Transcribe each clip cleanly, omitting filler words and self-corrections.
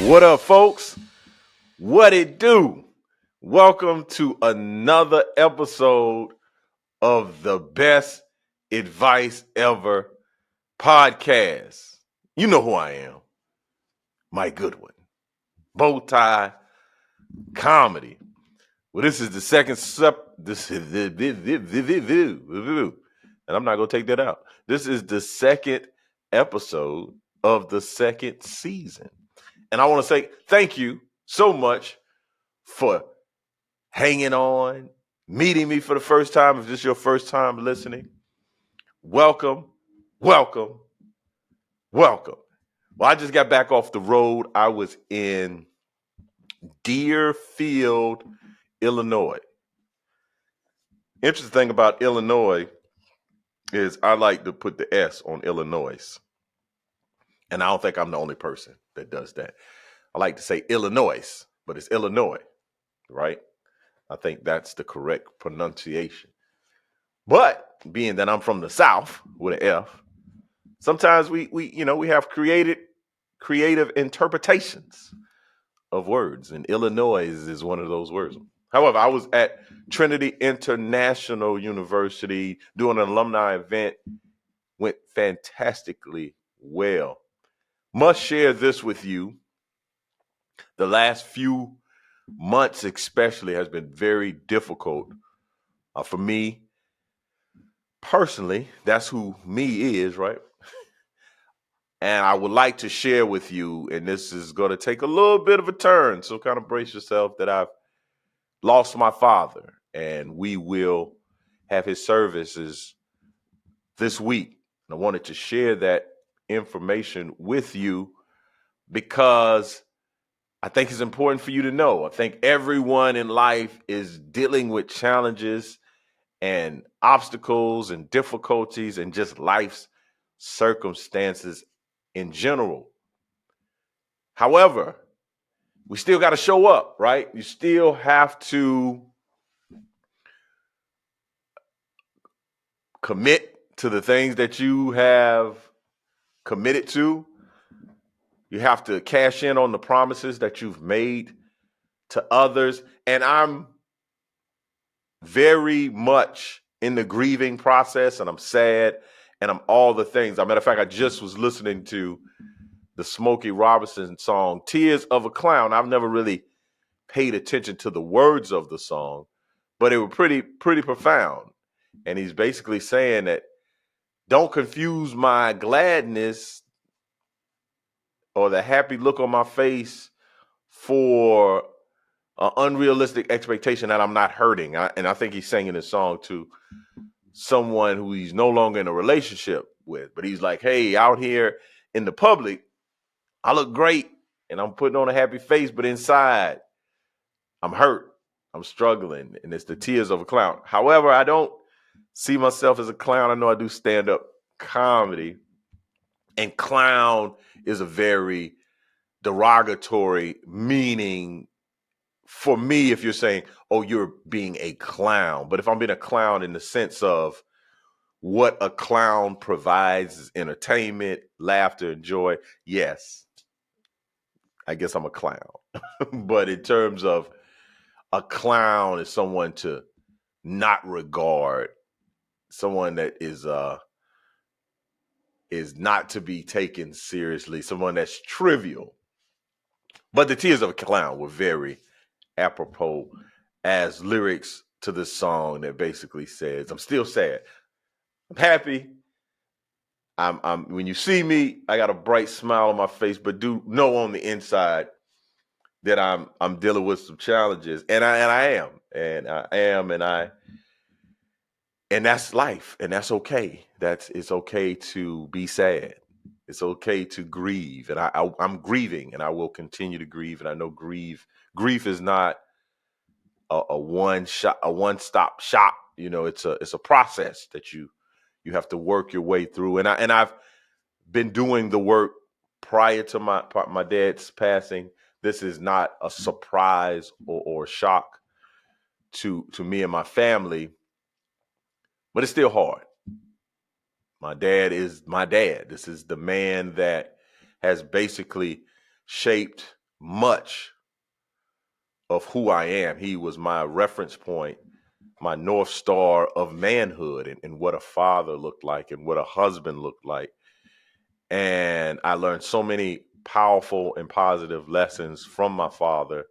What up, folks? What it do? Welcome to another episode of the Best Advice Ever podcast. You know who I am, Mike Goodwin. Bow tie comedy. Well, this is the second this is and I'm not gonna take that out. This is the second episode of the second season. And I want to say thank you so much for hanging on, meeting me for the first time. If this is your first time listening, welcome, welcome, welcome. Well, I just got back off the road. I was in Deerfield, Illinois. Interesting thing about Illinois is I like to put the S on Illinois. And I don't think I'm the only person that does that. I like to say Illinois, but it's Illinois, right? I think that's the correct pronunciation. But being that I'm from the South with an F, sometimes we have creative interpretations of words, and Illinois is one of those words. However, I was at Trinity International University doing an alumni event. Went fantastically well. Must share this with you. The last few months especially has been very difficult for me personally. That's who me is, right? And I would like to share with you, and this is going to take a little bit of a turn, so kind of brace yourself, that I've lost my father, and we will have his services this week. And I wanted to share that information with you because I think it's important for you to know. I think everyone in life is dealing with challenges and obstacles and difficulties and just life's circumstances in general. However, we still got to show up, right? You still have to commit to the things that you have committed to. You have to cash in on the promises that you've made to others. And I'm very much in the grieving process, and I'm sad, and I'm all the things. As a matter of fact, I just was listening to the Smokey Robinson song, Tears of a Clown. I've never really paid attention to the words of the song, but it was pretty profound. And he's basically saying that don't confuse my gladness or the happy look on my face for an unrealistic expectation that I'm not hurting. And I think he's singing this song to someone who he's no longer in a relationship with. But he's like, hey, out here in the public, I look great and I'm putting on a happy face, but inside I'm hurt. I'm struggling. And it's the tears of a clown. However, I don't see myself as a clown. I know I do stand-up comedy. And clown is a very derogatory meaning for me if you're saying, oh, you're being a clown. But if I'm being a clown in the sense of what a clown provides is entertainment, laughter, and joy, yes, I guess I'm a clown. But in terms of a clown is someone to not regard, someone that is not to be taken seriously, someone that's trivial. But the tears of a clown were very apropos as lyrics to this song that basically says, I'm still sad. I'm happy. I'm when you see me, I got a bright smile on my face, but do know on the inside that I'm dealing with some challenges. And I am, and that's life, and that's okay. It's okay to be sad. It's okay to grieve, and I'm grieving, and I will continue to grieve. And I know grief is not a one-stop shop. You know, it's a process that you have to work your way through. And I've been doing the work prior to my dad's passing. This is not a surprise or shock to me and my family, but it's still hard. My dad is my dad. This is the man that has basically shaped much of who I am. He was my reference point, my North Star of manhood, and what a father looked like and what a husband looked like. And I learned so many powerful and positive lessons from my father.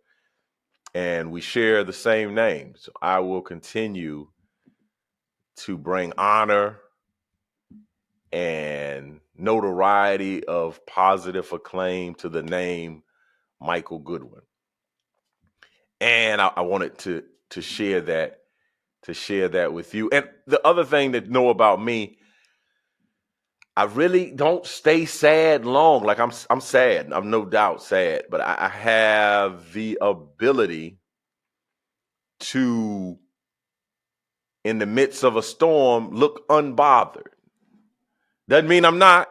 And we share the same name. So I will continue to bring honor and notoriety of positive acclaim to the name Michael Goodwin. And I wanted to share that with you. And the other thing to know about me, I really don't stay sad long. Like I'm sad. I'm no doubt sad, but I have the ability to, in the midst of a storm, look unbothered. Doesn't mean I'm not,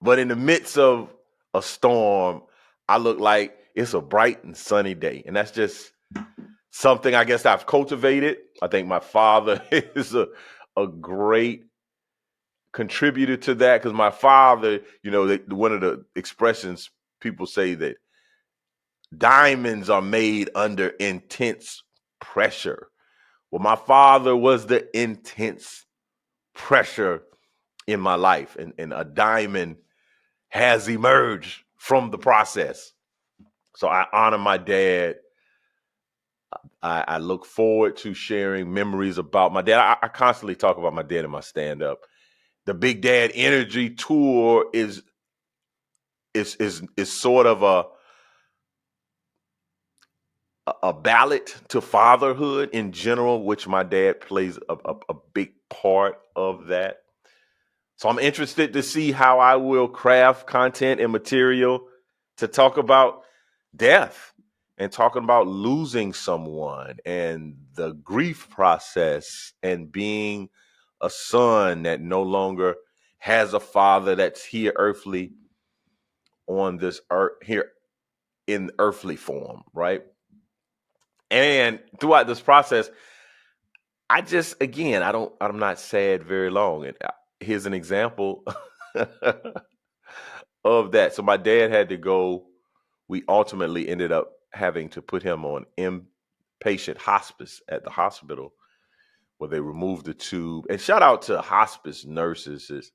but in the midst of a storm, I look like it's a bright and sunny day. And that's just something I guess I've cultivated. I think my father is a great contributor to that, because my father, one of the expressions people say that diamonds are made under intense pressure. Well, my father was the intense pressure in my life, and a diamond has emerged from the process. So I honor my dad. I look forward to sharing memories about my dad. I constantly talk about my dad in my stand-up. The Big Dad Energy Tour is sort of a ballad to fatherhood in general, which my dad plays a big part of that. So I'm interested to see how I will craft content and material to talk about death and talking about losing someone and the grief process and being a son that no longer has a father that's here earthly on this earth, here in earthly form, right? And throughout this process, I'm not sad very long. And here's an example of that. So my dad had to go. We ultimately ended up having to put him on inpatient hospice at the hospital, where they removed the tube. And shout out to hospice hospice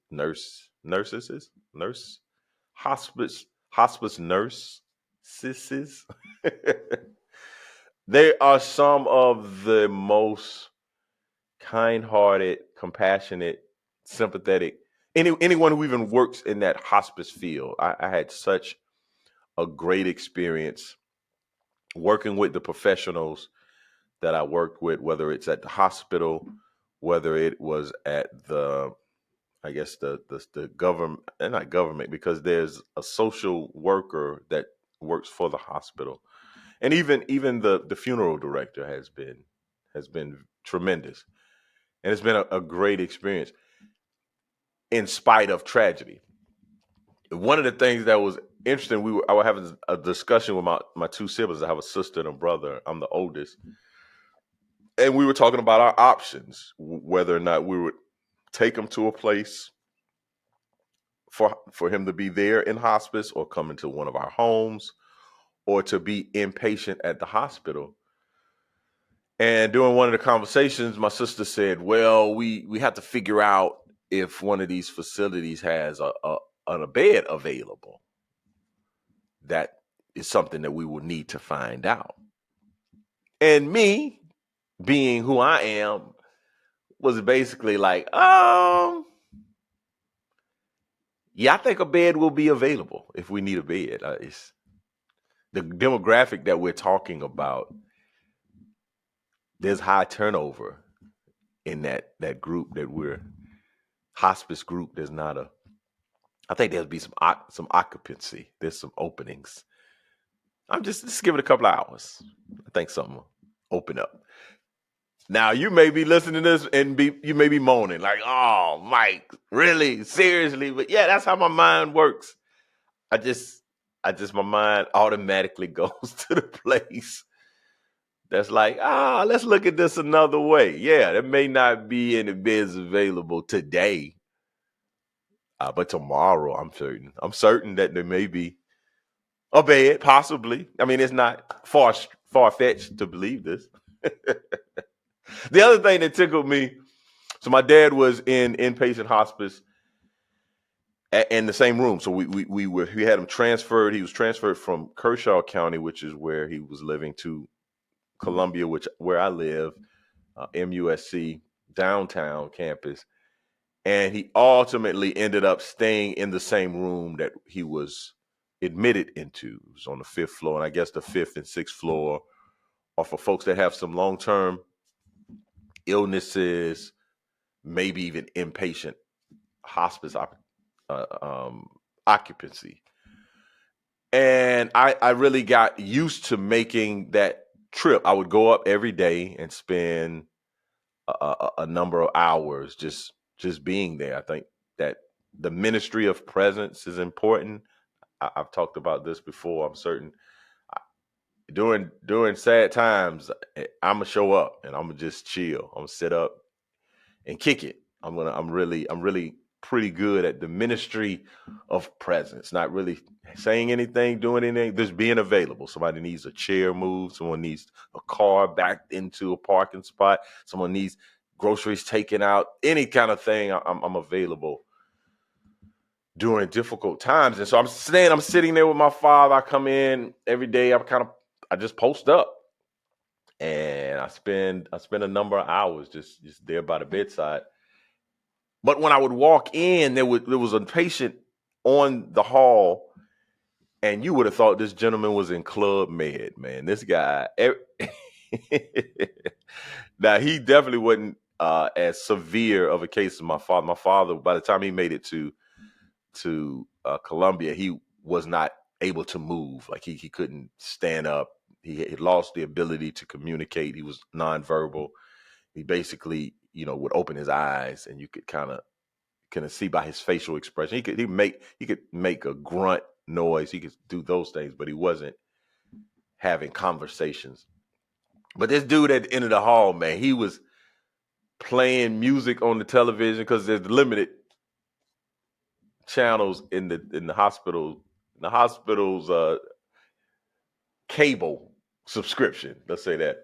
nurses. They are some of the most kind-hearted, compassionate, sympathetic. Anyone who even works in that hospice field. I had such a great experience working with the professionals that I worked with, whether it's at the hospital, whether it was at I guess the government, and not government, because there's a social worker that works for the hospital, and even the funeral director has been tremendous, and it's been a great experience in spite of tragedy. One of the things that was interesting, I was having a discussion with my two siblings. I have a sister and a brother. I'm the oldest, and we were talking about our options, whether or not we would take him to a place for him to be there in hospice, or come into one of our homes, or to be inpatient at the hospital. And during one of the conversations, my sister said, "Well, we have to figure out if one of these facilities has a bed available. That is something that we will need to find out." And me, being who I am, was basically like, yeah, I think a bed will be available if we need a bed. It's the demographic that we're talking about. There's high turnover in that group that we're hospice group. There's not I think there'll be some occupancy. There's some openings. I'm just give it a couple of hours. I think something will open up. Now you may be listening to this and you may be moaning like, "Oh, Mike, really, seriously?" But yeah, that's how my mind works. I just my mind automatically goes to the place that's like, let's look at this another way. Yeah, there may not be any beds available today, but tomorrow I'm certain that there may be. A bed, possibly. I mean, it's not far fetched to believe this. The other thing that tickled me, so my dad was in inpatient hospice in the same room. So we had him transferred. He was transferred from Kershaw County, which is where he was living, to Columbia, where I live, MUSC downtown campus. And he ultimately ended up staying in the same room that he was admitted into. It was on the 5th floor, and I guess the 5th and 6th floor are for folks that have some long-term illnesses, maybe even inpatient hospice occupancy. And I really got used to making that trip. I would go up every day and spend a number of hours just being there. I think that the ministry of presence is important. I've talked about this before. I'm certain during sad times, I'm gonna show up and I'm gonna just chill. I'm gonna sit up and kick it. I'm really pretty good at the ministry of presence. Not really saying anything, doing anything, just being available. Somebody needs a chair moved. Someone needs a car backed into a parking spot. Someone needs groceries taken out. Any kind of thing, I'm available during difficult times. And so I'm sitting there with my father. I come in every day. I just post up. And I spend a number of hours just there by the bedside. But when I would walk in, there was a patient on the hall, and you would have thought this gentleman was in Club Med, man. This guy, now he definitely wasn't as severe of a case as my father. My father, by the time he made it to Columbia, he was not able to move. Like he couldn't stand up. He had lost the ability to communicate. He was nonverbal. He basically, would open his eyes, and you could kind of see by his facial expression. He could make a grunt noise. He could do those things, but he wasn't having conversations. But this dude at the end of the hall, man, he was playing music on the television because there's limited channels in the hospital. The hospital's cable subscription, let's say that.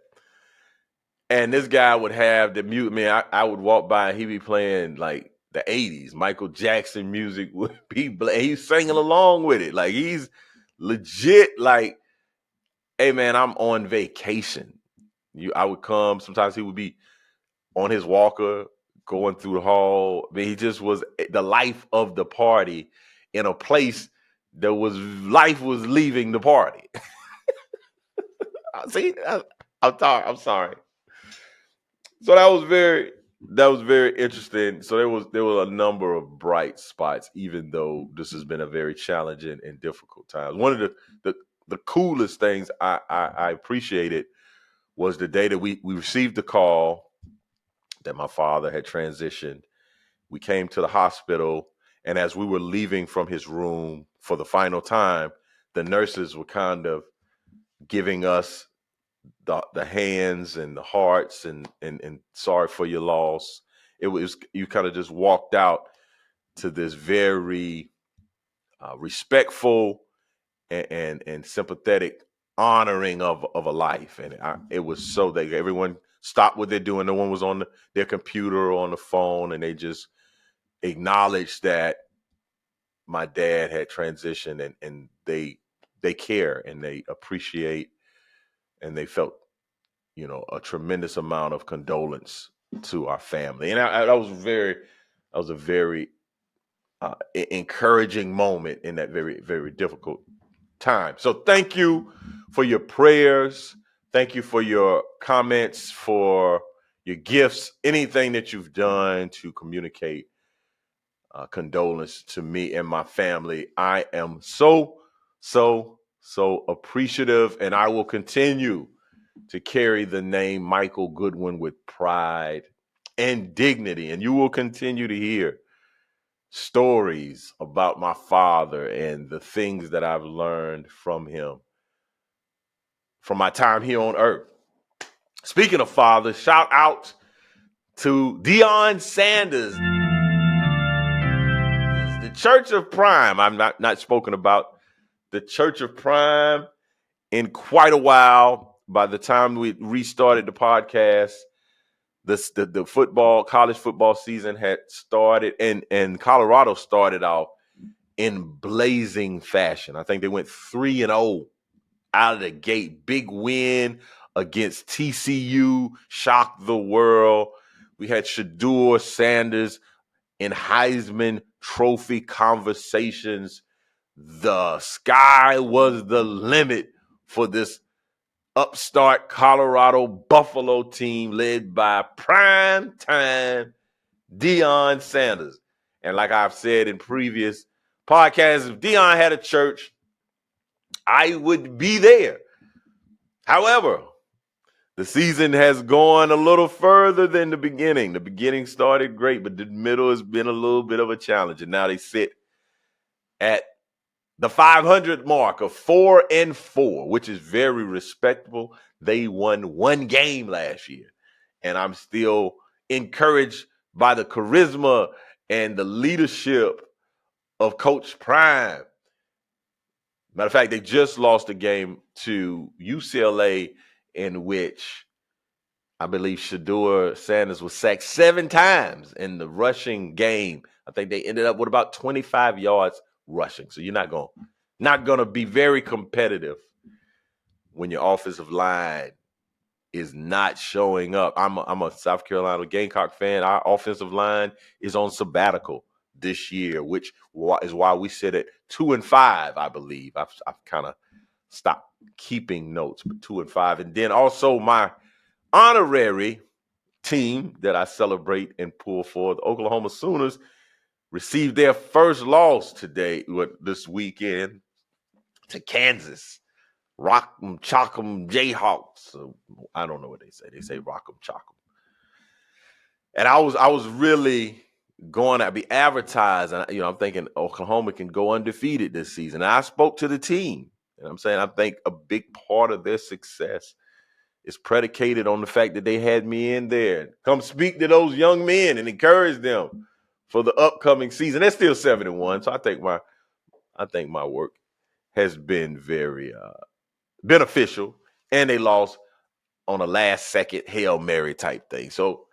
And this guy would have the mute. Man, I would walk by and he'd be playing like the 80s. Michael Jackson music would be he's singing along with it. Like he's legit like, hey man, I'm on vacation. I would come. Sometimes he would be on his walker going through the hall. I mean, he just was the life of the party in a place that life was leaving the party. See, I'm sorry. So that was very interesting. So there were a number of bright spots, even though this has been a very challenging and difficult time. One of the coolest things I appreciated was the day that we received the call that my father had transitioned. We came to the hospital, and as we were leaving from his room for the final time, the nurses were kind of giving us the hands and the hearts and sorry for your loss. It was, you kind of just walked out to this very respectful and sympathetic honoring of a life, and it was so that everyone stopped what they're doing. No one was on their computer or on the phone, and they just acknowledged that my dad had transitioned, and they care and they appreciate, and they felt a tremendous amount of condolence to our family. And that was a very encouraging moment in that very, very difficult time. So thank you for your prayers. Thank you for your comments, for your gifts, anything that you've done to communicate condolence to me and my family. I am so appreciative, and I will continue to carry the name Michael Goodwin with pride and dignity. And you will continue to hear stories about my father and the things that I've learned from him from my time here on earth. Speaking of fathers, shout out to Deion Sanders, the Church of Prime. I'm not spoken about the Church of Prime in quite a while. By the time we restarted the podcast, the college football season had started, and Colorado started off in blazing fashion. I think they went 3-0 out of the gate. Big win against TCU, shocked the world. We had Shedeur Sanders in Heisman Trophy conversations. The sky was the limit for this upstart Colorado Buffalo team led by primetime Deion Sanders. And like I've said in previous podcasts, if Deion had a church, I would be there. However, the season has gone a little further than the beginning. The beginning started great, but the middle has been a little bit of a challenge. And now they sit at the 500 mark of 4-4, which is very respectable. They won one game last year. And I'm still encouraged by the charisma and the leadership of Coach Prime. Matter of fact, they just lost a game to UCLA in which I believe Shedeur Sanders was sacked 7 times in the rushing game. I think they ended up with about 25 yards rushing. So you're not going to be very competitive when your offensive line is not showing up. I'm a South Carolina Gamecock fan. Our offensive line is on sabbatical this year, which is why we sit at 2-5, I believe. I've kind of stopped keeping notes, but 2-5. And then also my honorary team that I celebrate and pull for, the Oklahoma Sooners, received their first loss this weekend to Kansas. Rock 'em, chalk 'em, Jayhawks. So, I don't know what they say. They say rock 'em, chalk 'em. And I was really going to be advertised. And, I'm thinking Oklahoma can go undefeated this season. And I spoke to the team. And I'm saying I think a big part of their success is predicated on the fact that they had me in there. Come speak to those young men and encourage them for the upcoming season. They're still 7-1. So I think my work has been very beneficial, and they lost on a last-second Hail Mary type thing. So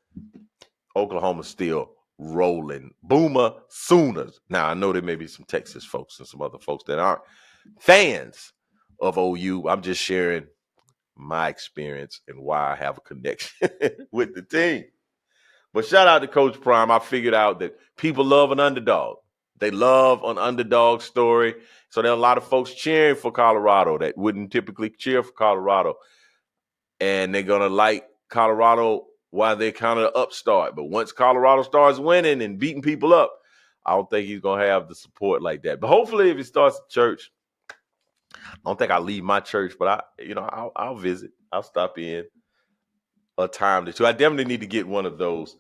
Oklahoma's still rolling. Boomer Sooners. Now, I know there may be some Texas folks and some other folks that aren't fans of OU. I'm just sharing my experience and why I have a connection with the team. But shout out to Coach Prime. I figured out that people love an underdog. They love an underdog story. So there are a lot of folks cheering for Colorado that wouldn't typically cheer for Colorado. And they're going to like Colorado while they're kind of upstart. But once Colorado starts winning and beating people up, I don't think he's going to have the support like that. But hopefully if he starts a church, I don't think I'll leave my church, but I'll visit. I'll stop in a time or two. I definitely need to get one of those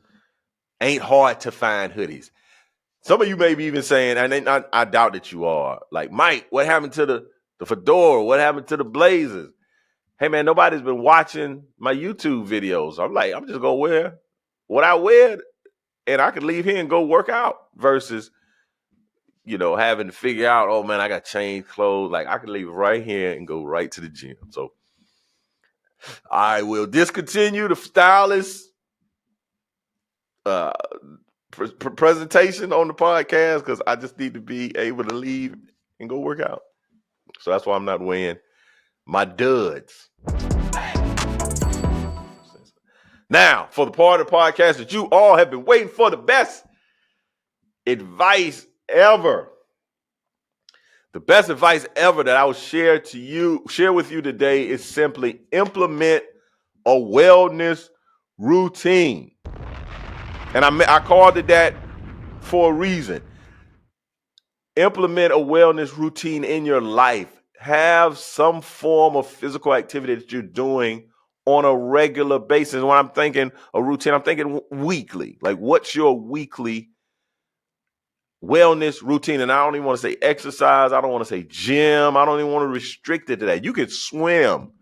ain't hard to find hoodies. Some of you may be even saying, and I doubt that you are, like, Mike, what happened to the fedora? What happened to the blazers? Hey, man, nobody's been watching my YouTube videos. I'm like, I'm just going to wear what I wear, and I can leave here and go work out versus, having to figure out, oh, man, I got to change clothes. Like, I can leave right here and go right to the gym. So I will discontinue the stylist presentation on the podcast because I just need to be able to leave and go work out. So that's why I'm not wearing my duds. Now, for the part of the podcast that you all have been waiting for, the best advice ever. The best advice ever that I will share with you today is simply implement a wellness routine. And I called it that for a reason. Implement a wellness routine in your life. Have some form of physical activity that you're doing on a regular basis. When I'm thinking a routine, I'm thinking weekly. Like, what's your weekly wellness routine? And I don't even want to say exercise. I don't want to say gym. I don't even want to restrict it to that. You can swim.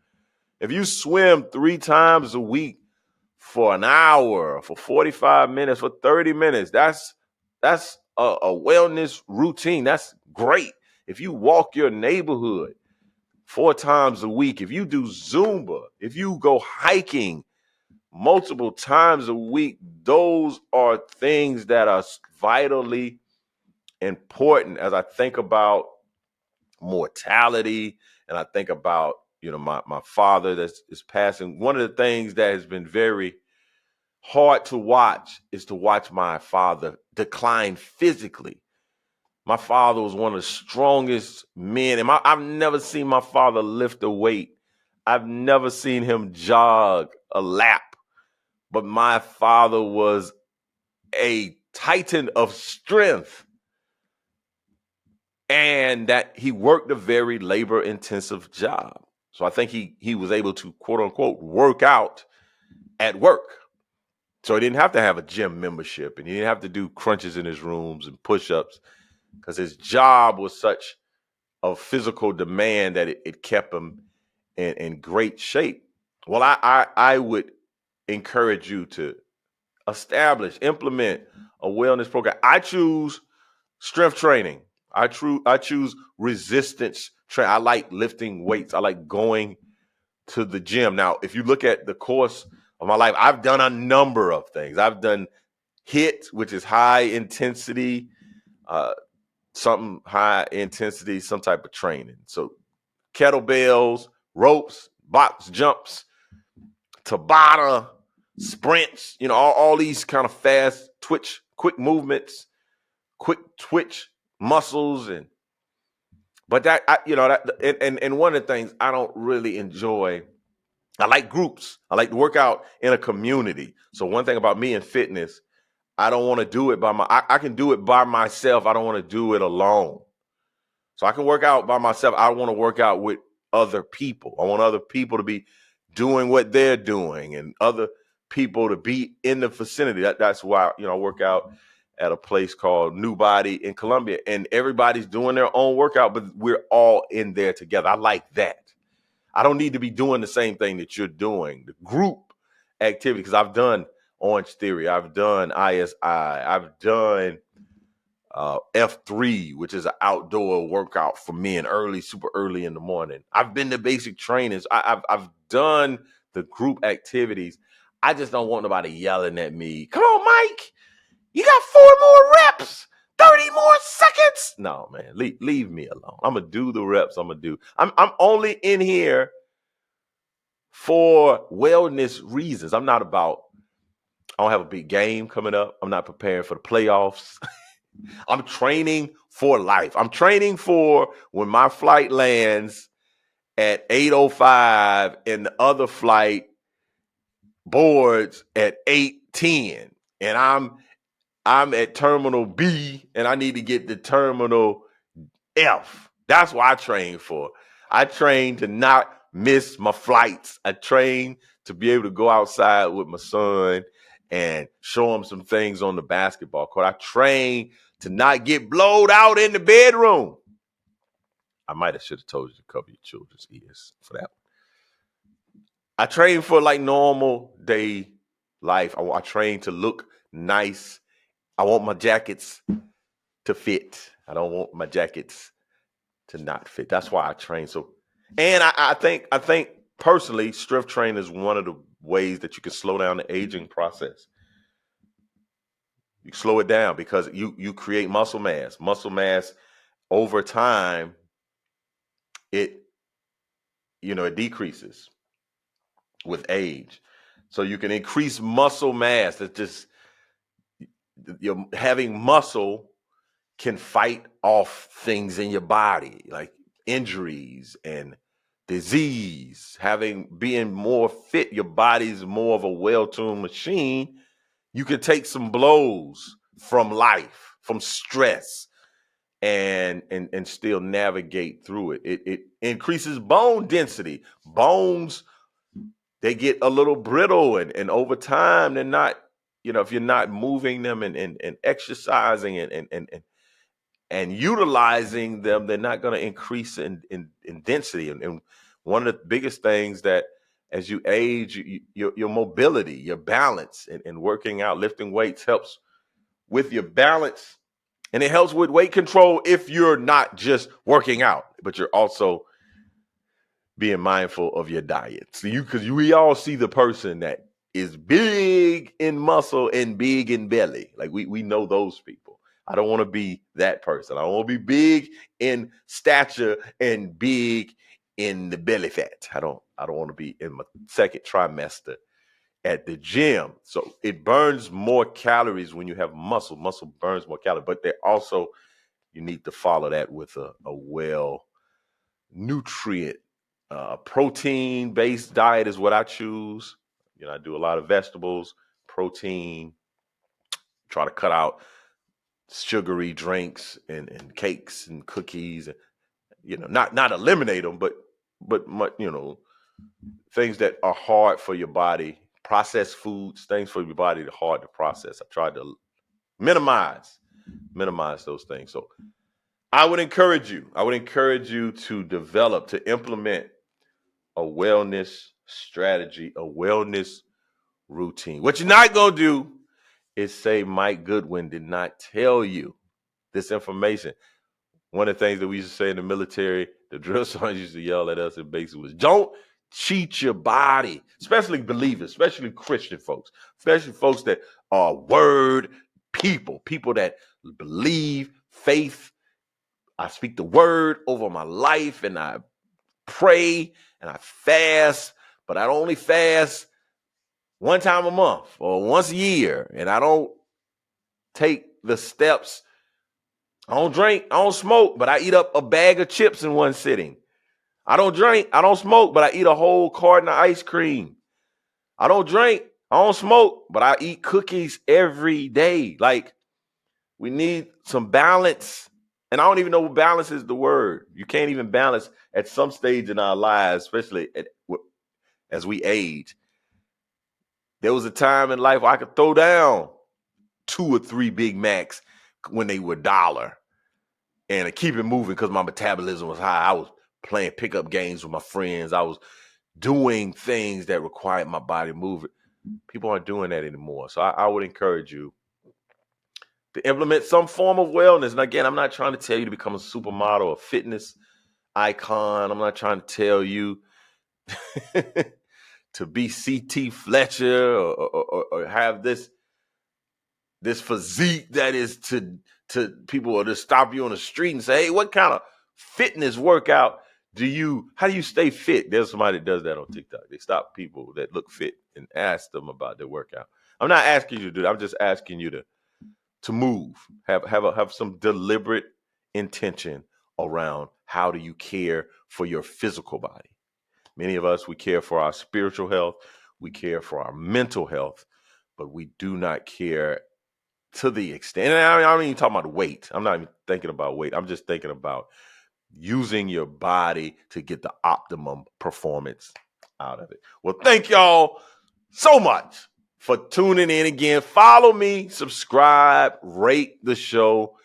If you swim 3 times a week for an hour, for 45 minutes, for 30 minutes, that's a wellness routine. That's great. if you walk your neighborhood 4 times a week, if you do Zumba, if you go hiking multiple times a week, those are things that are vitally important as I think about mortality and I think about, my father that is passing. One of the things that has been very hard to watch is to watch my father decline physically. My father was one of the strongest men, and I've never seen my father lift a weight. I've never seen him jog a lap, but my father was a titan of strength, and that he worked a very labor intensive job. So I think he was able to, quote unquote, work out at work. So he didn't have to have a gym membership, and he didn't have to do crunches in his rooms and push-ups, because his job was such a physical demand that it kept him in great shape. Well, I would encourage you to implement a wellness program. I choose strength training. I choose resistance training. I like lifting weights. I like going to the gym. Now, if you look at the course of my life, I've done a number of things. I've done HIIT, which is high intensity, some type of training. So kettlebells, ropes, box jumps, Tabata, sprints, all these kind of fast twitch, quick movements, quick twitch muscles. But that, and one of the things I don't really enjoy, I like groups. I like to work out in a community. So one thing about me in fitness, I don't want to do it I can do it by myself. I don't want to do it alone. So I can work out by myself. I want to work out with other people. I want other people to be doing what they're doing and other people to be in the vicinity. That's why, I work out at a place called New Body in Columbia, and everybody's doing their own workout, but we're all in there together. I like that. I don't need to be doing the same thing that you're doing. The group activity, because I've done Orange Theory, I've done ISI, I've done F3, which is an outdoor workout for men super early in the morning. I've been to basic trainings. I've done the group activities. I just don't want nobody yelling at me. Come on, Mike, you got 4 more reps, 30 more seconds. No, man, leave me alone. I'm gonna do the reps. I'm only in here for wellness reasons. I don't have a big game coming up. I'm not preparing for the playoffs. I'm training for life. I'm training for when my flight lands at 8:05 and the other flight boards at 8:10, and I'm at terminal B and I need to get to terminal F. That's what I train for. I train to not miss my flights. I train to be able to go outside with my son and show him some things on the basketball court. I train to not get blowed out in the bedroom. I should have told you to cover your children's ears for that. I train for like normal day life. I train to look nice. I want my jackets to fit. I don't want my jackets to not fit. That's why I train. So, and I think personally, strength training is one of the ways that you can slow down the aging process. You slow it down because you create muscle mass. Muscle mass over time, it decreases with age. So you can increase muscle mass. It's just having muscle can fight off things in your body like injuries and disease. Being more fit, your body's more of a well-tuned machine. You can take some blows from life, from stress, and still navigate through it. It increases bone density. Bones, they get a little brittle, and over time they're not, if you're not moving them and exercising and utilizing them, they're not going to increase in density. And one of the biggest things that as you age, your mobility, your balance, and working out, lifting weights helps with your balance And it helps with weight control if you're not just working out, but you're also being mindful of your diet. So because we all see the person that is big in muscle and big in belly. Like we know those people. I don't want to be that person. I don't want to be big in stature and big in the belly fat. I don't want to be in my second trimester at the gym. So it burns more calories when you have muscle. Muscle burns more calories, but they also, you need to follow that with a well nutrient protein based diet is what I choose. I do a lot of vegetables, protein, try to cut out sugary drinks and cakes and cookies. Not eliminate them, but things that are hard for your body, processed foods, things for your body that are hard to process. I try to minimize those things. So I would encourage you to implement a wellness strategy, a wellness routine. What you're not going to do is say Mike Goodwin did not tell you this information. One of the things that we used to say in the military, the drill sergeants used to yell at us and basically was, don't cheat your body, especially believers, especially Christian folks, especially folks that are word people that believe faith. I speak the word over my life and I pray and I fast, but I only fast one time a month or once a year. And I don't take the steps. I don't drink, I don't smoke, but I eat up a bag of chips in one sitting. I don't drink, I don't smoke, but I eat a whole carton of ice cream. I don't drink, I don't smoke, but I eat cookies every day. Like, we need some balance. And I don't even know what balance is the word. You can't even balance at some stage in our lives, especially as we age. There was a time in life where I could throw down 2 or 3 Big Macs when they were $1 and to keep it moving because my metabolism was high. I was playing pickup games with my friends. I was doing things that required my body to move. People aren't doing that anymore. So I would encourage you to implement some form of wellness. And again, I'm not trying to tell you to become a supermodel, a fitness icon. I'm not trying to tell you to be CT Fletcher or have this physique that is to people, or to stop you on the street and say, hey, what kind of fitness workout how do you stay fit? There's somebody that does that on TikTok. They stop people that look fit and ask them about their workout. I'm not asking you to do that. I'm just asking you to move, have some deliberate intention around how do you care for your physical body. Many of us, we care for our spiritual health, we care for our mental health, but we do not care to the extent. And I'm not even talking about weight. I'm not even thinking about weight. I'm just thinking about using your body to get the optimum performance out of it. Well, thank y'all so much for tuning in again. Follow me, subscribe, rate the show.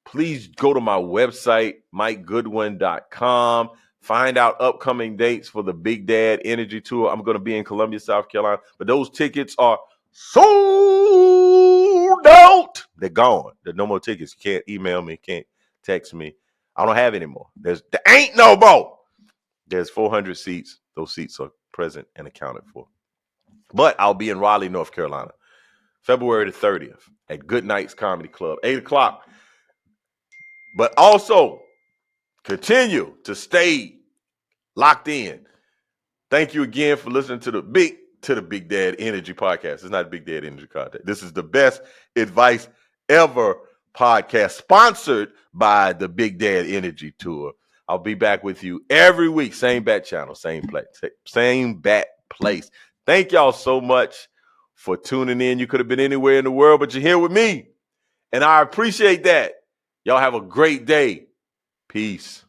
Please go to my website, MikeGoodwin.com. Find out upcoming dates for the Big Dad Energy Tour. I'm going to be in Columbia, South Carolina, but those tickets are sold out. They're gone. There's no more tickets. You can't email me, can't text me. I don't have any more. There ain't no more. There's 400 seats. Those seats are present and accounted for. But I'll be in Raleigh, North Carolina, February the 30th at Good Nights Comedy Club, 8 o'clock. But also continue to stay locked in. Thank you again for listening to the Big Dad Energy Podcast. It's not Big Dad Energy Podcast. This is the best advice ever podcast, sponsored by the Big Dad Energy Tour. I'll be back with you every week. Same bat channel, same place, same bat place. Thank y'all so much for tuning in. You could have been anywhere in the world, but you're here with me. And I appreciate that. Y'all have a great day. Peace.